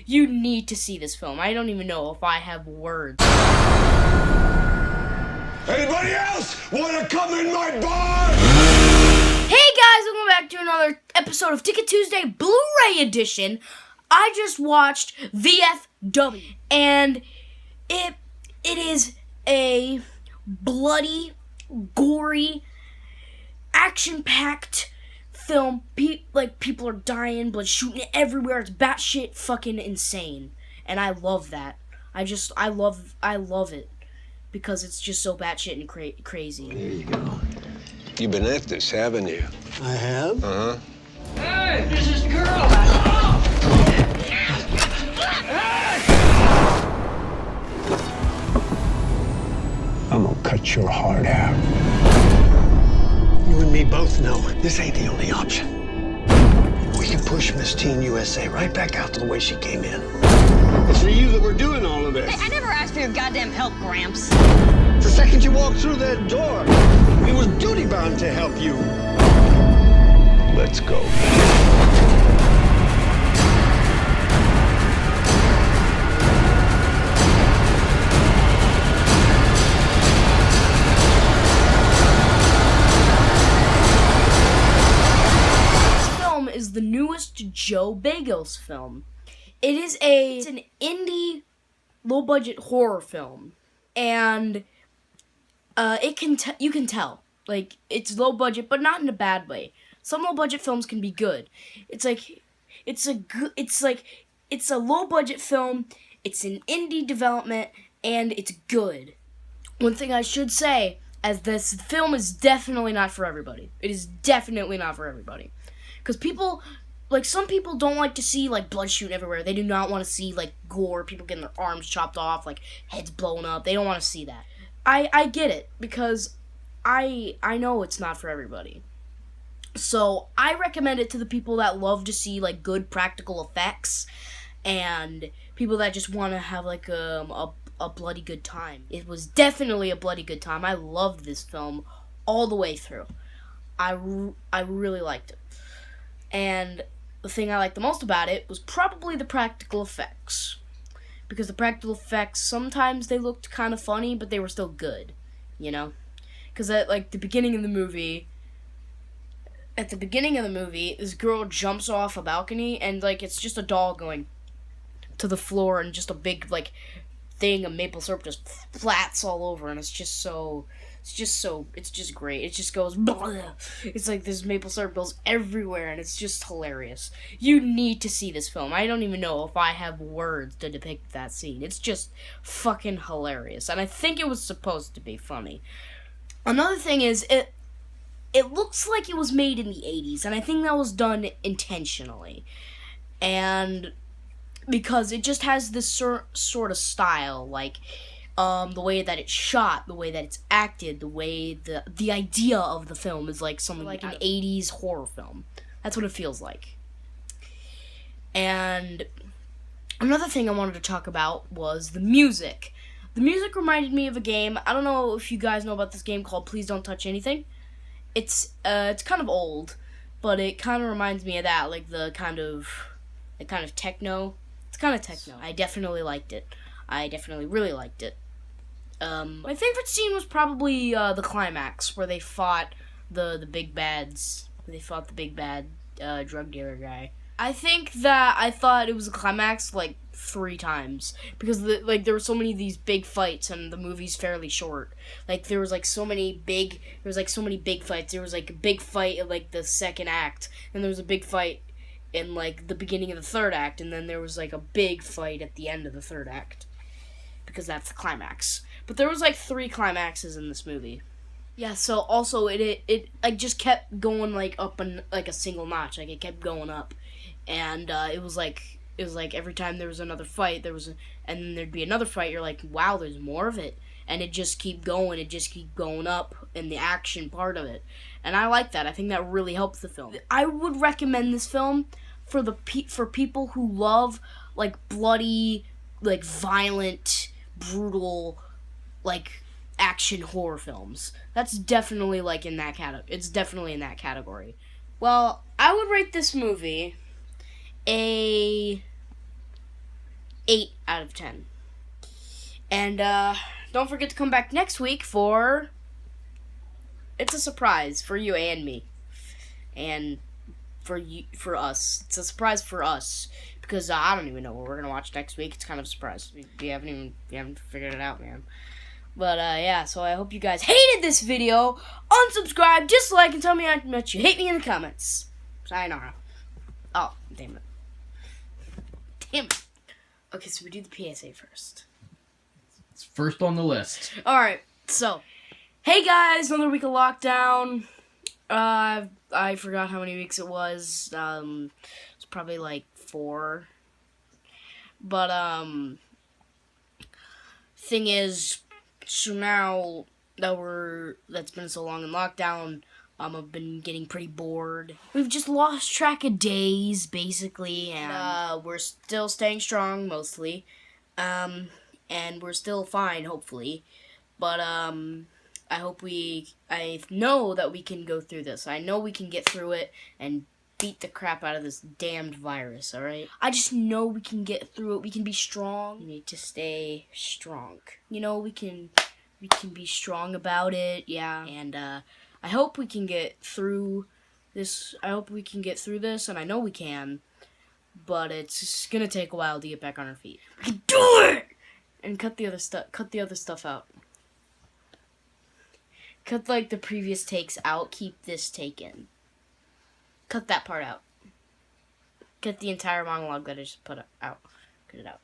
You need to see this film. I don't even know if I have words. Anybody else want to come in my bar? Hey guys, welcome back to another episode of Ticket Tuesday Blu-ray Edition. I just watched VFW, and it is a bloody, gory, action-packed film. People are dying, blood shooting everywhere. It's batshit fucking insane, and I love that. I love it because it's just so batshit and crazy. There you go. You've been at this, haven't you? I have? Uh-huh. Hey, this is the girl. I'm gonna cut your heart out. You and me both know this ain't the only option. We can push Miss Teen USA right back out to the way she came in. It's for you that we're doing all of this. Hey, I never asked for your goddamn help, Gramps. The second you walked through that door, we was duty-bound to help you. Let's go. Is the newest Joe Begos film. It's an indie, low-budget horror film, and you can tell like it's low budget, but not in a bad way. Some low-budget films can be good. It's a low-budget film. It's an indie development, and it's good. One thing I should say, as this film is definitely not for everybody. It is definitely not for everybody. Because some people don't like to see, blood shooting everywhere. They do not want to see, gore, people getting their arms chopped off, heads blown up. They don't want to see that. I get it, because I know it's not for everybody. So, I recommend it to the people that love to see, good practical effects, and people that just want to have, a bloody good time. It was definitely a bloody good time. I loved this film all the way through. I really liked it. And the thing I liked the most about it was probably the practical effects. Because the practical effects, sometimes they looked kind of funny, but they were still good, you know? Because at, the beginning of the movie, this girl jumps off a balcony, and, it's just a doll going to the floor, and just a big, thing of maple syrup just flats all over, and it's just great. It just goes, blah. It's this maple syrup goes everywhere, and it's just hilarious. You need to see this film. I don't even know if I have words to depict that scene. It's just fucking hilarious, and I think it was supposed to be funny. Another thing is, it looks like it was made in the 80s, and I think that was done intentionally. And because it just has this sort of style, the way that it's shot, the way that it's acted, the way the idea of the film is something like an 80s horror film. That's what it feels like. And another thing I wanted to talk about was the music. The music reminded me of a game. I don't know if you guys know about this game called Please Don't Touch Anything. It's kind of old, but it kind of reminds me of that, the kind of techno. It's kind of techno. I definitely liked it. I definitely really liked it. My favorite scene was probably the climax, where they fought the big bads. They fought the big bad drug dealer guy. I thought it was a climax 3 times, because there were so many of these big fights, and the movie's fairly short. There was so many big fights. There was a big fight in the second act, and there was a big fight in the beginning of the third act, and then there was a big fight at the end of the third act, because that's the climax. But there was 3 climaxes in this movie. Yeah, so also it just kept going up in a single notch. It kept going up, and it was every time there was another fight, and then there'd be another fight. You're wow, there's more of it, and it just keep going. It just keep going up in the action part of it, and I like that. I think that really helps the film. I would recommend this film for people who love bloody, violent, brutal, action horror films. That's definitely in that category. It's definitely in that category. Well, I would rate this movie a 8 out of 10. And don't forget to come back next week for... It's a surprise for you and me. And for us. It's a surprise for us. Because I don't even know what we're going to watch next week. It's kind of a surprise. We haven't figured it out, man. But, yeah, so I hope you guys hated this video. Unsubscribe, dislike, and tell me how much you hate me in the comments. Sayonara. Oh, damn it. Damn it. Okay, so we do the PSA first. It's first on the list. Alright, so, hey guys, another week of lockdown. I forgot how many weeks it was. It's probably like 4. But, thing is, so now that that's been so long in lockdown, I've been getting pretty bored. We've just lost track of days, basically, and we're still staying strong, mostly. And we're still fine, hopefully. But, I know that we can go through this. I know we can get through it and beat the crap out of this damned virus, alright? I just know we can get through it. We can be strong. We need to stay strong. You know, we can be strong about it, yeah. And, I hope we can get through this. I hope we can get through this, and I know we can. But it's gonna take a while to get back on our feet. We can do it! And cut the other stuff out. Cut, like, the previous takes out. Keep this take in. Cut that part out. Cut the entire monologue that I just put out. Cut it out.